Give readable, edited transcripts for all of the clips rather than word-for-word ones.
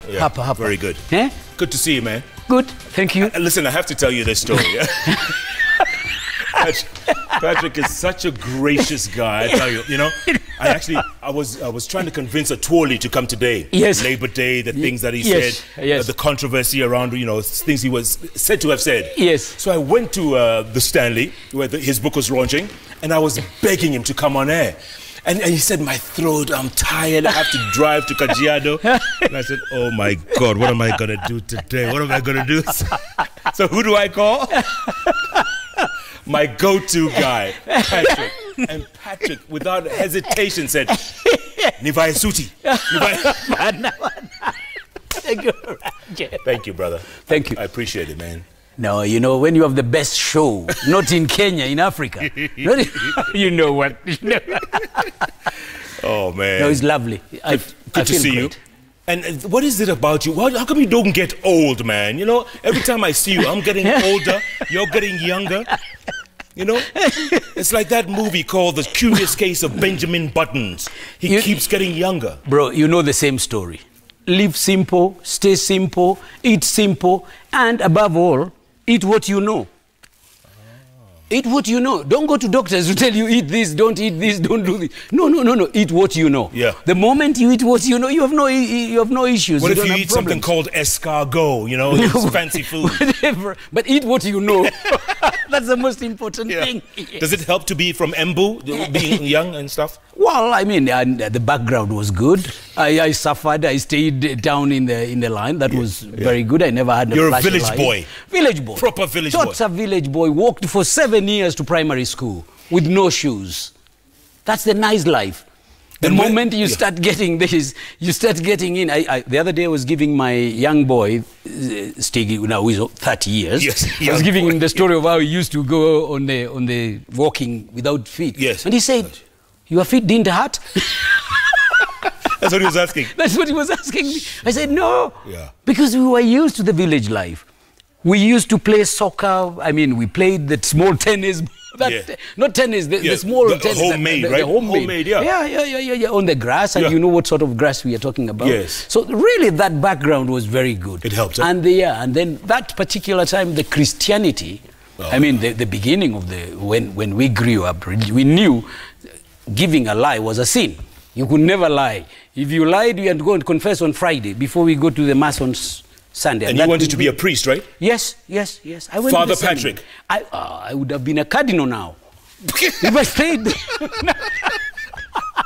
Yeah, Hapa. very good. Eh? Good to see you, man. Good, thank you. Listen, I have to tell you this story. Patrick is such a gracious guy. I tell you, you know, I was trying to convince Atwoli to come today. Yes. Labor Day, the things that he Yes. said, Yes. the controversy around, you know, things he was said to have said. Yes. So I went to the Stanley, where his book was launching, and I was begging him to come on air. And he said, my throat, I'm tired, I have to drive to Kajiado. And I said, oh my God, what am I going to do today? What am I going to do? So who do I call? My go-to guy, Patrick. And Patrick, without hesitation, said, Nivai Suti. Thank you, brother. Thank you. I appreciate it, man. No, you know, when you have the best show, not in Kenya, in Africa. You know what? Oh, man. No, it's lovely. I Good to feel see great. you. And what is it about you? How come you don't get old, man? You know, every time I see you, I'm getting older, you're getting younger. You know, it's like that movie called The Curious Case of Benjamin Buttons. He keeps getting younger. Bro, you know the same story. Live simple, stay simple, eat simple, and above all, eat what you know. Eat what you know. Don't go to doctors who tell you eat this, don't do this. No. Eat what you know. Yeah. The moment you eat what you know, you have no issues. What you if you eat something called escargot? You know, it's fancy food. Whatever. But eat what you know. That's the most important thing. Does it help to be from Embu, being young and stuff? Well, I mean, the background was good. I suffered. I stayed down in the line. That was very good. I never had a You're a flashlight. village boy. Village boy. Proper village boy. Taught a village boy. Walked for 7 years to primary school with no shoes. That's the nice life. The moment you start getting this, you start getting in. The other day I was giving my young boy, Stiggy, now he's 30 years. Yes, I was giving him the story of how he used to go on the walking without feet. Yes. And he said, your feet didn't hurt? That's what he was asking. That's what he was asking me. I said, no. Yeah. Because we were used to the village life. We used to play soccer. I mean, we played the small tennis. Not tennis, the small tennis. Homemade, right? Homemade, yeah. On the grass, and you know what sort of grass we are talking about. Yes. So really, that background was very good. It helped. And then that particular time, the Christianity. I mean, the beginning of when we grew up, we knew giving a lie was a sin. You could never lie. If you lied, you had to go and confess on Friday before we go to the mass on Sunday. And you wanted to be a priest, right? Yes. I went Father to the Patrick. I would have been a cardinal now. If I stayed.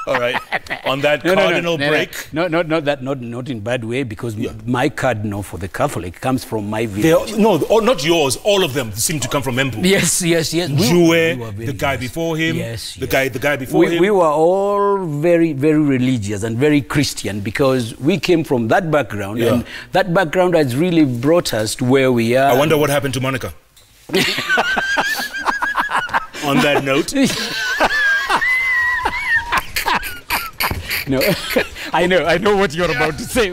All right. On that cardinal break. Not in bad way, because my cardinal for the Catholic comes from my village. Not yours. All of them seem to come from Embu. Yes. Njiru, the guy before him. The guy before him. We were all very, very religious and very Christian, because we came from that background, and that background has really brought us to where we are. I wonder what happened to Monica. On that note. No, I know what you're about to say.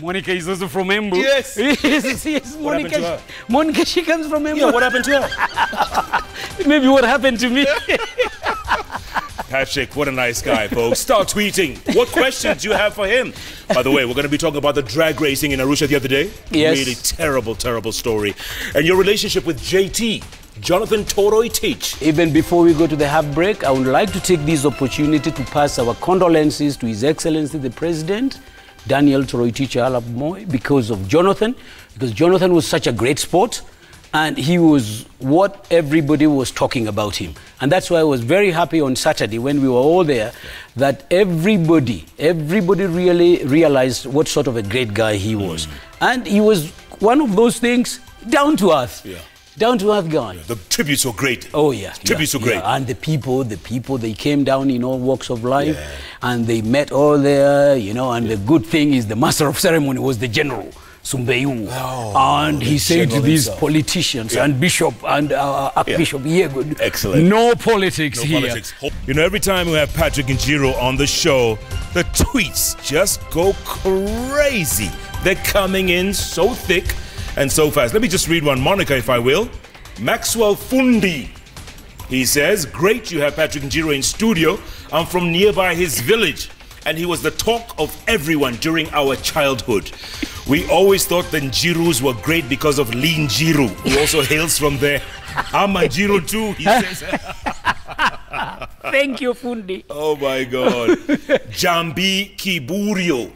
Monica is also from Embu. Yes. Yes. Monica, she comes from Embu. Yeah, what happened to her? Maybe what happened to me. Patrick, what a nice guy, folks. Start tweeting. What questions do you have for him? By the way, we're going to be talking about the drag racing in Arusha the other day. Yes. Really terrible story. And your relationship with JT. Jonathan Toroi Teach. Even before we go to the half break, I would like to take this opportunity to pass our condolences to His Excellency the President, Daniel Toroi Teach Arap Moi, because Jonathan was such a great sport, and he was what everybody was talking about him. And that's why I was very happy on Saturday when we were all there, that everybody really realized what sort of a great guy he was. And he was one of those things, down to earth. Yeah. Down to earth guy. Yeah, the tributes were great. Oh yeah. Tributes were great. Yeah. And the people, they came down in all walks of life, and they met all there, you know, and the good thing is the master of ceremony was the general, Sumbeyu. And he said to these politicians and Bishop and Archbishop Yegud, excellent. No politics here. Politics. You know, every time we have Patrick and Njiru on the show, the tweets just go crazy. They're coming in so thick and so fast. Let me just read one, Monica, if I will. Maxwell Fundi. He says, great you have Patrick Njiru in studio. I'm from nearby his village, and he was the talk of everyone during our childhood. We always thought the Njirus were great because of Njiru, who also hails from there. I'm a Njiru too, he says. Thank you, Fundi. Oh my God. Jambi Kiburio.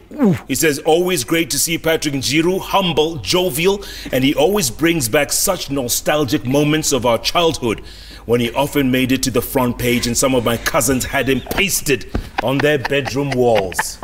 He says, always great to see Patrick Njiru, humble, jovial, and he always brings back such nostalgic moments of our childhood when he often made it to the front page and some of my cousins had him pasted on their bedroom walls.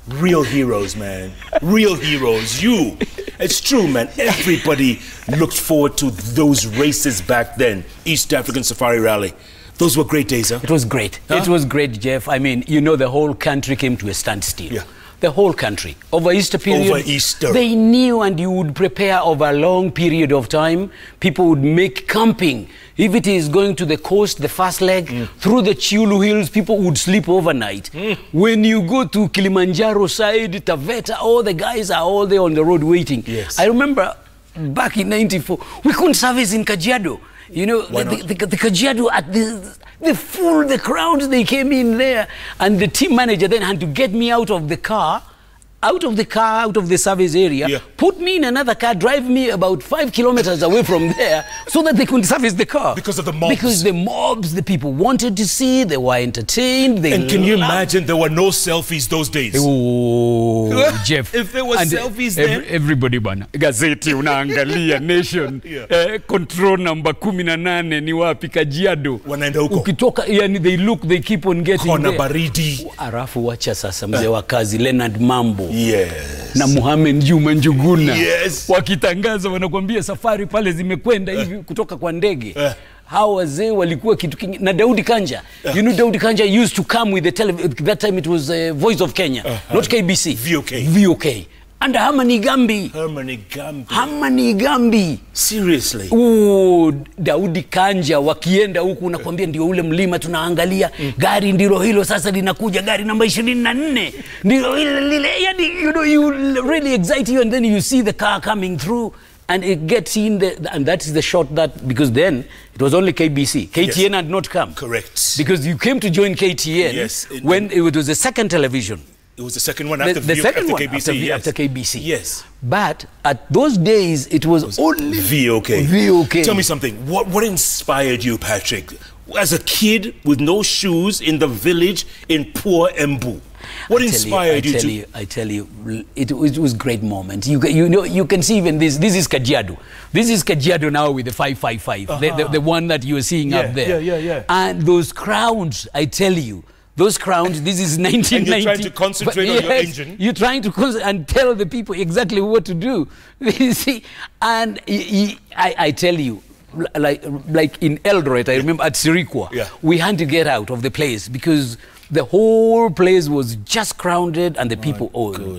Real heroes, man. Real heroes. You. It's true, man. Everybody looked forward to those races back then. East African Safari Rally. Those were great days, huh? It was great. Huh? It was great, Jeff. I mean, you know, the whole country came to a standstill. Yeah. The whole country. Over Easter period. Over Easter. They knew, and you would prepare over a long period of time. People would make camping. If it is going to the coast, the first leg, through the Chiulu Hills, people would sleep overnight. When you go to Kilimanjaro side, Taveta, all the guys are all there on the road waiting. Yes. I remember back in '94, we couldn't service in Kajiado. You know, the Kajiado at the crowds, they came in there, and the team manager then had to get me out of the service area, put me in another car, drive me about 5 kilometers away from there so that they couldn't service the car. Because of the mobs. Because the mobs, the people wanted to see, they were entertained. And can you imagine there were no selfies those days? Oh, Jeff. If there were selfies then. Everybody bana. Gazeti unaangalia Nation. Control number 18 ni wapi Kajiado. Wanaenda huko. Ukitoka, yani they keep on getting Kona there. baridi. Arafu wacha sasa mzee wa kazi Leonard Mambo. Yes. Na Mohamed Juma Njuguna. Yes. Wakitangaza wanakuambia safari pale zimekwenda hivi kutoka kwa ndege. Hao wazee walikuwa kitu kingi. Na Daudi Kanja. You know Daudi Kanja used to come with the that time it was Voice of Kenya, not KBC. VOK. And Hamani Gambi. Hamani Gambi. Seriously? Oh, Daudi Kanja wakienda huku unakwambia ndio ule mlima tunaangalia. Gari ndilo hilo sasa linakuja, gari namba 24. Ndilo lile, yani, you know, you really excite you, and then you see the car coming through and it gets in and that is the shot that, because then it was only KBC. KTN had not come. Correct. Because you came to join KTN when it was the second television. It was the second one after KBC. After KBC. Yes. But at those days, it was only VOK. VOK. Tell me something. What inspired you, Patrick? As a kid with no shoes in the village in poor Embu. What inspired you to... I tell you, it was a great moment. You know, you can see even this. This is Kajiado. This is Kajiado now with the 555, the one that you are seeing up there. Yeah. And those crowds, I tell you, those crowns, this is 1990. And you're trying to concentrate on your engine. You're trying to concentrate and tell the people exactly what to do. You see, and I tell you, like in Eldoret, I remember at Sirikwa, we had to get out of the place because the whole place was just crowded and the people,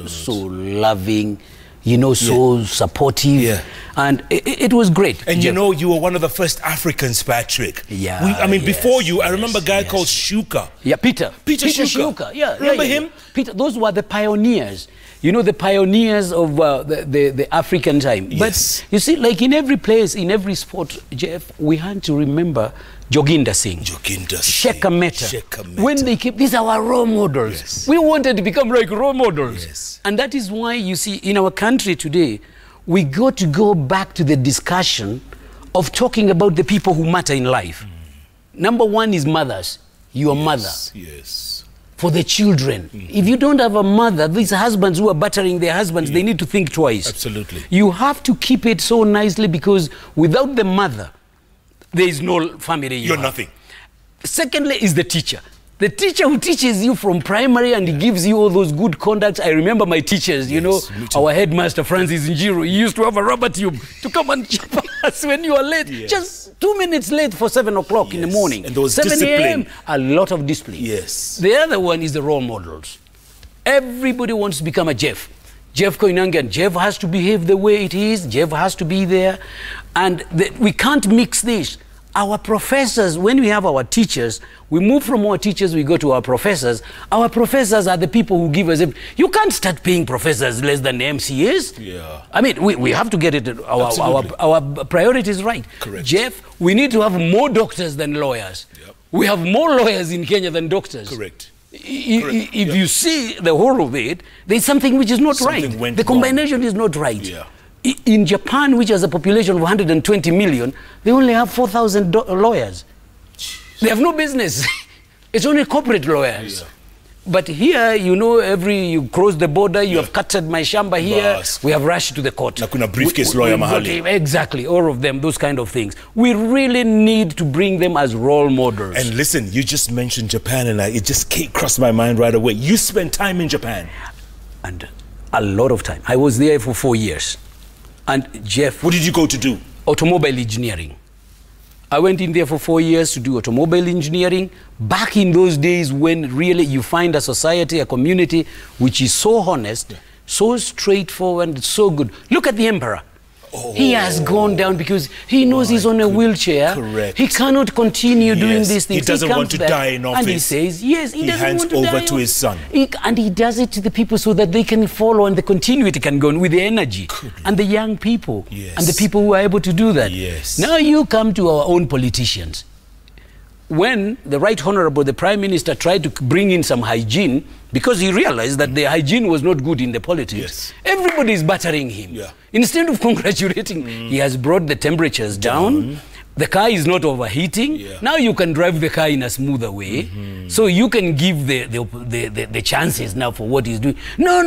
so loving, you know, so supportive. And it was great. And you know, you were one of the first Africans, Patrick. I mean, before you, I remember a guy called Shuka. Peter Shuka. Remember him? Peter, those were the pioneers. You know, the pioneers of the African time. But you see, like in every place, in every sport, Jeff, we had to remember Joginda Singh, Sheka Mehta. When they keep, these are our role models. We wanted to become like role models. And that is why, you see, in our country today, we got to go back to the discussion of talking about the people who matter in life. Number one is mothers. Your mother. For the children. If you don't have a mother, these husbands who are battering their husbands, they need to think twice. Absolutely. You have to keep it so nicely, because without the mother, there is no family. You're nothing. Secondly is the teacher. The teacher who teaches you from primary and he gives you all those good conducts. I remember my teachers, you know, our headmaster, Francis Njiru, he used to have a rubber tube to come and chip us when you are late. Just 2 minutes late for 7 o'clock in the morning. And there was 7 discipline. a lot of discipline. The other one is the role models. Everybody wants to become a Jeff. Jeff Koinangan. Jeff has to behave the way it is. Jeff has to be there. And we can't mix this. Our professors, when we have our teachers, we move from our teachers, we go to our professors. Our professors are the people who give us... You can't start paying professors less than the MCAs. I mean, we have to get it... Our priorities right. Correct. Jeff, we need to have more doctors than lawyers. We have more lawyers in Kenya than doctors. Correct. If you see the whole of it, there's something which is not right. The combination is not right. Yeah. In Japan, which has a population of 120 million, they only have 4,000 lawyers. Jeez. They have no business. It's only corporate lawyers. Yeah. But here, you know, you cross the border, you have cutted my shamba here, we have rushed to the court. Nakuna briefcase lawyer mahali. Exactly, all of them, those kind of things. We really need to bring them as role models. And listen, you just mentioned Japan, and it just crossed my mind right away. You spent time in Japan. And a lot of time. I was there for 4 years. And Jeff... What did you go to do? Automobile engineering. I went in there for 4 years to do automobile engineering. Back in those days when really you find a society, a community, which is so honest, so straightforward, so good. Look at the emperor. Oh. He has gone down because he knows he's on a wheelchair. Correct. He cannot continue doing these things. He doesn't want to die in office. And he says, yes, he doesn't want to die. He hands over to his son. And he does it to the people so that they can follow and the continuity can go on with the energy. And the young people. Yes. And the people who are able to do that. Yes. Now you come to our own politicians. When the Right Honorable, the Prime Minister, tried to bring in some hygiene, because he realized that the hygiene was not good in the politics, everybody is battering him. Yeah. Instead of congratulating, he has brought the temperatures down. The car is not overheating. Yeah. Now you can drive the car in a smoother way. So you can give the chances now for what he's doing. No.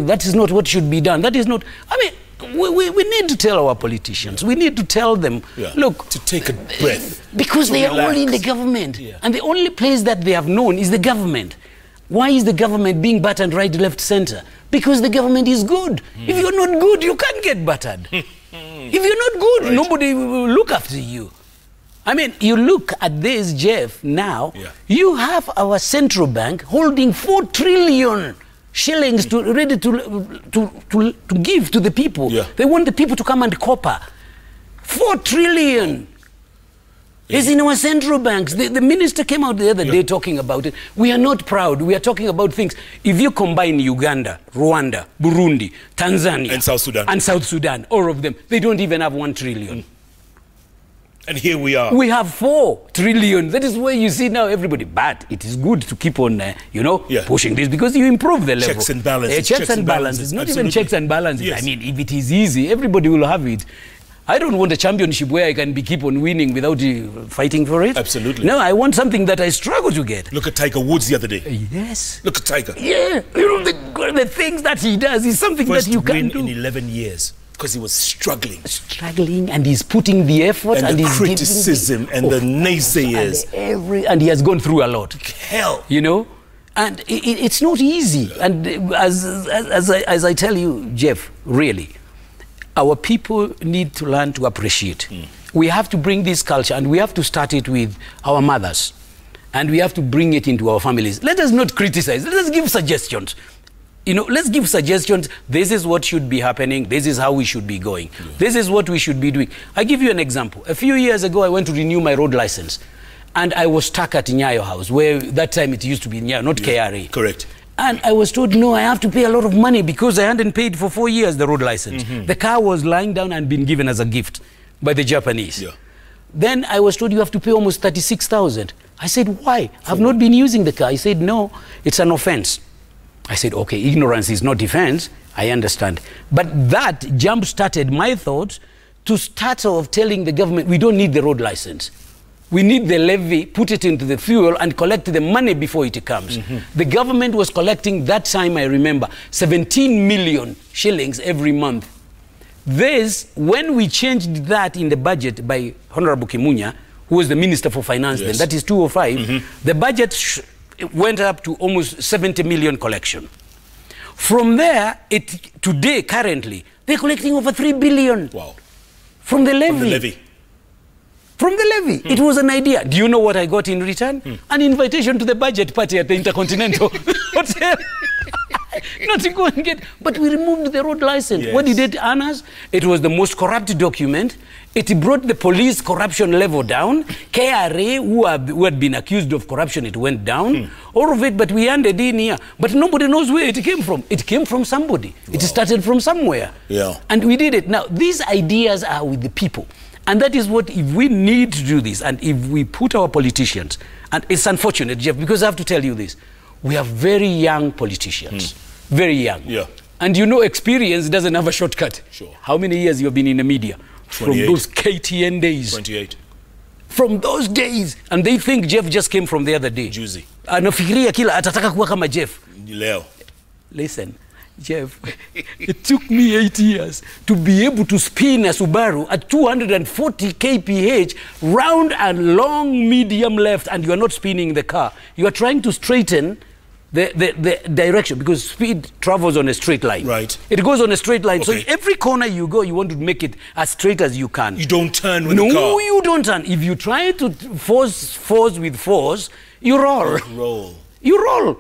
That is not what should be done. That is not, I mean, we need to tell our politicians. We need to tell them, look, to take a breath. Because they are all in the government. And the only place that they have known is the government. Why is the government being battered right, left, center? Because the government is good. If you're not good, you can't get battered. If you're not good, nobody will look after you. I mean, you look at this, Jeff, now, you have our central bank holding 4 trillion shillings ready to give to the people. They want the people to come and copper. 4 trillion is in our central banks. The minister came out the other day talking about it. We are not proud. We are talking about things. If you combine Uganda, Rwanda, Burundi, Tanzania, and South Sudan, all of them, they don't even have 1 trillion. And here we are. We have 4 trillion. That is why you see now everybody. But it is good to keep on, pushing this because you improve the level. Checks and balances. Checks and balances. Not even checks and balances. I mean, if it is easy, everybody will have it. I don't want a championship where I can keep on winning without fighting for it. Absolutely. No, I want something that I struggle to get. Look at Tiger Woods the other day. Yes. Look at Tiger. Yeah. You know, the things that he does is something that you can't do. First win in 11 years. Because he was struggling. Struggling, and he's putting the effort. And the criticism and the naysayers. And he has gone through a lot. Hell. You know? And it's not easy. And as I tell you, Jeff, really, our people need to learn to appreciate. We have to bring this culture, and we have to start it with our mothers. And we have to bring it into our families. Let us not criticize. Let us give suggestions. You know, let's give suggestions. This is what should be happening. This is how we should be going. This is what we should be doing. I give you an example. A few years ago, I went to renew my road license. And I was stuck at Nyayo House, where that time it used to be Nyayo, not KRA. Correct. And I was told, no, I have to pay a lot of money because I hadn't paid for 4 years the road license. The car was lying down and been given as a gift by the Japanese. Then I was told you have to pay almost 36,000. I said, why? I've not been using the car. He said, no, it's an offense. I said, okay, ignorance is not defense. I understand. But that jump-started my thoughts to start off telling the government, we don't need the road license. We need the levy, put it into the fuel, and collect the money before it comes. The government was collecting, that time I remember, 17 million shillings every month. This, when we changed that in the budget by Honorable Kimunya, who was the Minister for Finance then, that is 2005, the budget went up to almost 70 million collection. From there, today, currently, they're collecting over 3 billion. Wow. From the levy. From the levy. From the levy. It was an idea. Do you know what I got in return? An invitation to the budget party at the Intercontinental Hotel. Not to go and get, but we removed the road license. What did it earn us? It was the most corrupt document. It brought the police corruption level down. KRA, who had been accused of corruption, it went down. All of it, but we ended in here. But nobody knows where it came from. It came from somebody. It started from somewhere. And we did it. Now, these ideas are with the people. And that is what, if we need to do this, and if we put our politicians, and it's unfortunate, Jeff, because I have to tell you this, we have very young politicians, very young. Yeah. And you know, experience doesn't have a shortcut. Sure. How many years you have been in the media? 28. From those KTN days. 28. From those days. And they think Jeff just came from the other day. Juicy. Anafikiria kila atataka kuwa kama Jeff. Leo. Listen, Jeff, it took me 8 years to be able to spin a Subaru at 240 kph, round and long, medium left, and you are not spinning the car. You are trying to straighten the direction, because speed travels on a straight line. Right. It goes on a straight line. Okay. So every corner you go, you want to make it as straight as you can. You don't turn with the car. No, you don't turn. If you try to force with force, you roll. You roll.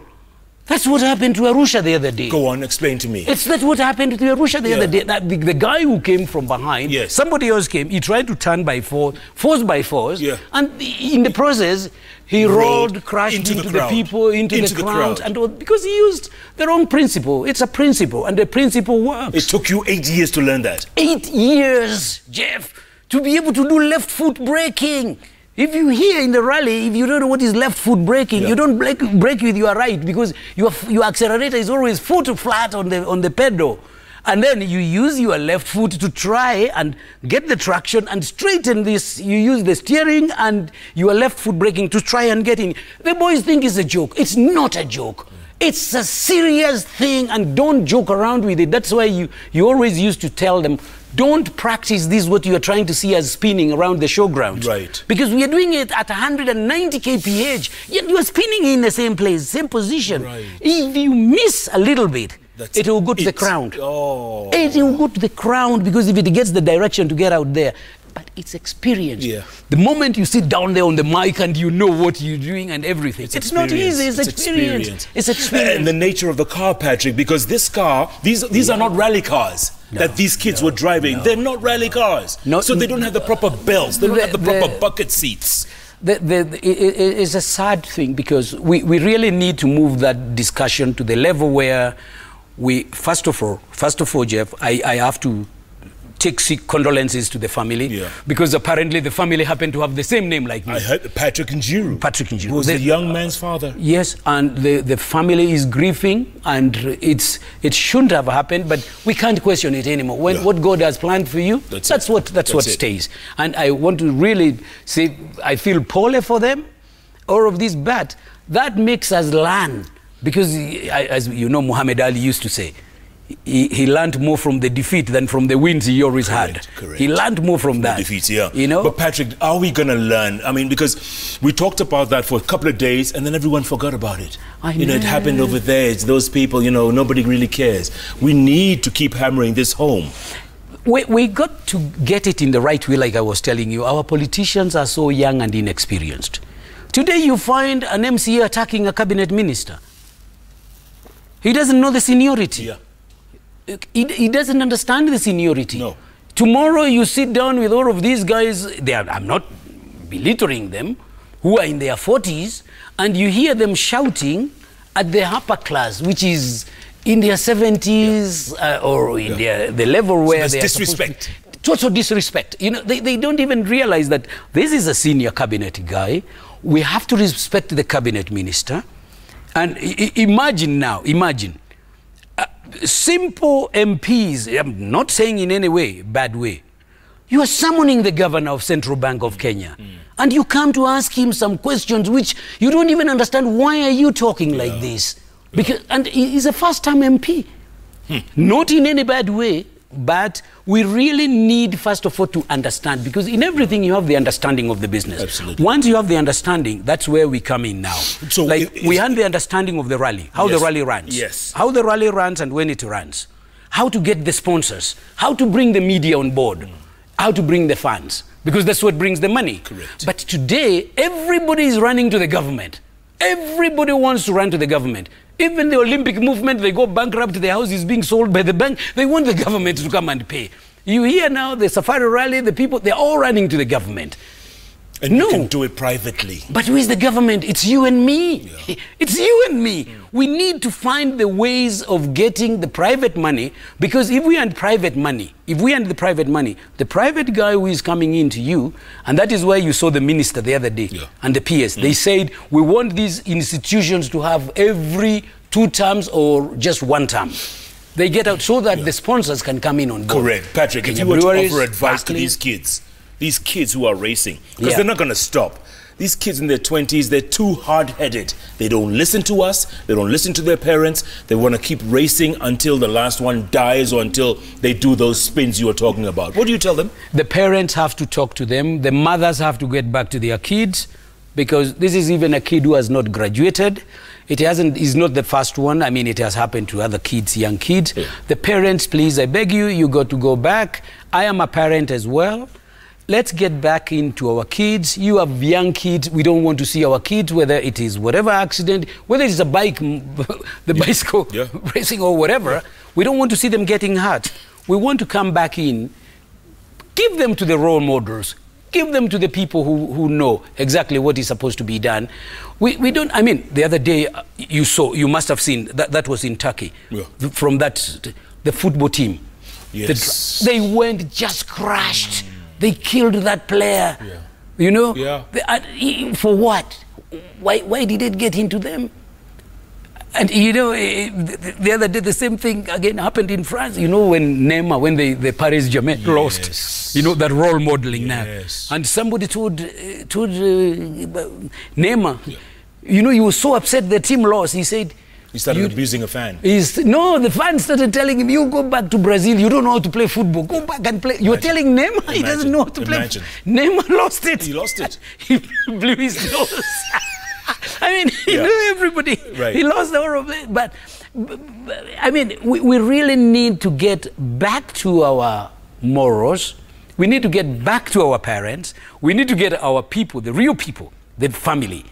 That's what happened to Arusha the other day. Go on, explain to me. That's what happened to Arusha the other day. That the guy who came from behind, yes. Somebody else came, he tried to turn by force by force, yeah. And in the process, he rolled, crashed into the people, into the crowd. And because he used the wrong principle. It's a principle, and the principle works. It took you 8 years to learn that. 8 years, Jeff, to be able to do left foot braking. If you hear in the rally, if you don't know what is left foot braking, you don't brake with your right, because your accelerator is always foot flat on the pedal. And then you use your left foot to try and get the traction and straighten this. You use the steering and your left foot braking to try and get in. The boys think it's a joke. It's not a joke. It's a serious thing, and don't joke around with it. That's why you always used to tell them, don't practice this, what you are trying to see as spinning around the showground. Right. Because we are doing it at 190 kph, yet you are spinning in the same place, same position. Right. If you miss a little bit, it will go to the ground. Oh. It will go to the ground, because if it gets the direction to get out there. But it's experience. Yeah. The moment you sit down there on the mic and you know what you're doing and everything, it's not easy. It's experience. It's experience. And the nature of the car, Patrick, because this car, these are not rally cars that these kids were driving. They're not rally cars. So they don't have the proper belts. They don't have the proper bucket seats. It's a sad thing, because we really need to move that discussion to the level where we, first of all, Jeff, I have to take condolences to the family, because apparently the family happened to have the same name like me. I heard Patrick Njiru. Patrick Njiru. Who was the young man's father. Yes, and the family is grieving, and it shouldn't have happened, but we can't question it anymore. When what God has planned for you, that's what stays. And I want to really say, I feel poorly for them, all of this, but that makes us learn, because as you know, Muhammad Ali used to say, he learned more from the defeat than from the wins he always had. Correct. He learned more from that. Defeats, yeah. You know? But Patrick, are we going to learn? I mean, because we talked about that for a couple of days and then everyone forgot about it. You know, it happened over there. It's those people, you know, nobody really cares. We need to keep hammering this home. We got to get it in the right way, like I was telling you. Our politicians are so young and inexperienced. Today you find an MCA attacking a cabinet minister. He doesn't know the seniority. Yeah. He doesn't understand the seniority. No. Tomorrow you sit down with all of these guys, I'm not belittling them, who are in their 40s, and you hear them shouting at the upper class, which is in their 70s or in the level where they are disrespect. Total disrespect. You know, they don't even realize that this is a senior cabinet guy. We have to respect the cabinet minister. And imagine now, simple MPs, I'm not saying in any way, bad way. You are summoning the governor of Central Bank of Kenya. And you come to ask him some questions which you don't even understand. Why are you talking like this? And he's a first-time MP. Not in any bad way, but we really need, first of all, to understand, because in everything you have the understanding of the business. Absolutely. Once you have the understanding, that's where we come in now. So like we had the understanding of the rally, how the rally runs. Yes. How the rally runs and when it runs. How to get the sponsors. How to bring the media on board. How to bring the funds. Because that's what brings the money. Correct. But today, everybody is running to the government. Everybody wants to run to the government. Even the Olympic movement, they go bankrupt, their house is being sold by the bank. They want the government to come and pay. You hear now the Safari rally, the people, they're all running to the government. And you can do it privately. But who is the government? It's you and me. Yeah. It's you and me. We need to find the ways of getting the private money, because if we earn private money, the private guy who is coming into you, and that is why you saw the minister the other day and the PS, they said, we want these institutions to have every 2 terms or just 1 term. They get out so that the sponsors can come in on board. Correct. Patrick, if you were to offer advice to these kids who are racing, because they're not going to stop. These kids in their 20s, they're too hard-headed. They don't listen to us. They don't listen to their parents. They want to keep racing until the last one dies or until they do those spins you were talking about. What do you tell them? The parents have to talk to them. The mothers have to get back to their kids, because this is even a kid who has not graduated. Is not the first one. I mean, it has happened to other kids, young kids. Yeah. The parents, please, I beg you, you got to go back. I am a parent as well. Let's get back into our kids. You have young kids. We don't want to see our kids, whether it is whatever accident, whether it's a bike, the bicycle racing or whatever. We don't want to see them getting hurt. We want to come back in, give them to the role models, give them to the people who know exactly what is supposed to be done. We don't, I mean, the other day you must have seen, that was in Turkey, from the football team. Yes. They went, just crashed. They killed that player, you know? For what? Why did it get into them? And you know, the other day, the same thing again happened in France. You know, when Neymar, when the Paris Germain lost, you know, that role modeling now. And somebody told Neymar, you know, he was so upset the team lost. He said, he started abusing a fan. No, the fan started telling him, you go back to Brazil, you don't know how to play football. Go back and play. You're telling Neymar he doesn't know how to play. Neymar lost it. He lost it. He blew his nose. I mean, he knew everybody. He lost the whole of it. But I mean, we really need to get back to our morals. We need to get back to our parents. We need to get our people, the real people, the family.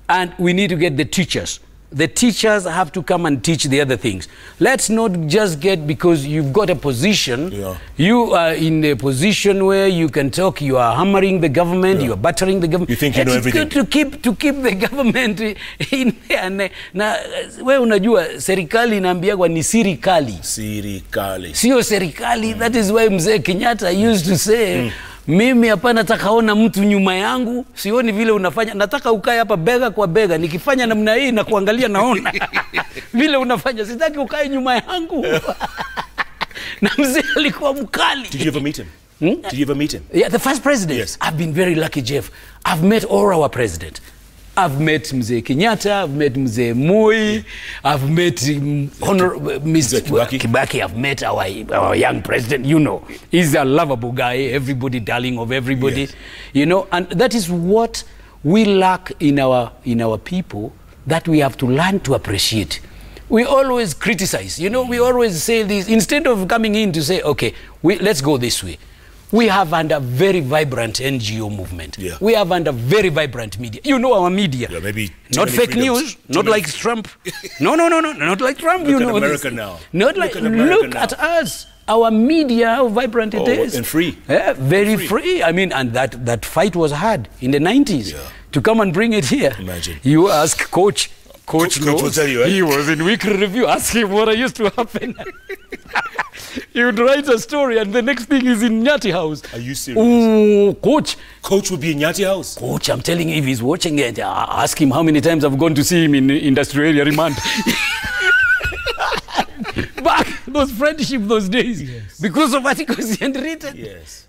And we need to get the teachers. The teachers have to come and teach the other things. Let's not just get, because you've got a position, you are in a position where you can talk, you are hammering the government, you are battering the government. You think you know everything. It's good to keep the government in there. Na wewe unajua serikali inaambiwa ni sirikali. Sirikali. Sio serikali. That is why Mzee Kenyatta used to say, mimi hapa nataka ona mtu nyuma yangu, sioni vile unafanya, nataka ukae hapa bega kwa bega, nikifanya namna hii na kuangalia naona vile unafanya, sitaki ukae nyuma yangu. Na mzee alikuwa mkali. Did you ever meet him? Did you ever meet him? Yeah, the first president. Yes. I've been very lucky, Jeff. I've met all our presidents. I've met Mzee Kenyatta, I've met Mzee Moi, I've met Mr. Kibaki, I've met our young president, you know. He's a lovable guy, everybody, darling of everybody, you know. And that is what we lack in our people, that we have to learn to appreciate. We always criticize, you know, we always say this, instead of coming in to say, okay, let's go this way. We have under very vibrant NGO movement. We have under very vibrant media. You know our media. Maybe not fake news, not like Trump. No, not like Trump. Look at America now. Not like, look at us. Our media, how vibrant it is. And free. Yeah, very free. I mean, and that fight was hard in the 90s. To come and bring it here. Imagine. You ask Coach knows. Will tell you, He was in weekly review. Ask him what used to happen. He would write a story, and the next thing is in Nyati House. Are you serious? Oh, Coach. Coach would be in Nyati House? Coach, I'm telling you, if he's watching it, ask him how many times I've gone to see him in industrial area remand. Back, those friendship, those days. Because of articles he had written.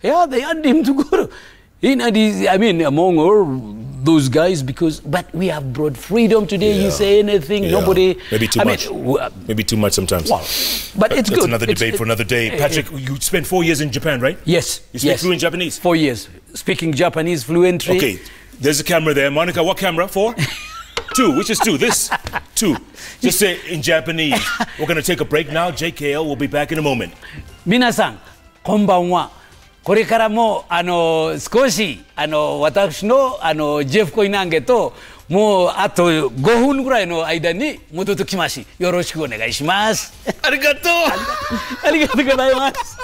Yeah, they had him to go. I mean, among all those guys, but we have brought freedom today. You say anything, nobody. Maybe too much. Maybe too much sometimes. Well, but it's good. That's another debate for another day. Patrick, you spent 4 years in Japan, right? Yes. You speak fluent Japanese? 4 years. Speaking Japanese fluently. Okay, there's a camera there. Monica, what camera? 4? 2. Which is 2? This? 2. Just say in Japanese. We're going to take a break now. JKL will be back in a moment. Minasan, konbanwa. これからも少し私のジェフコイナンゲともうあと5分ぐらいの間に戻ってきます。よろしくお願いします。ありがとう。ありがとうございます。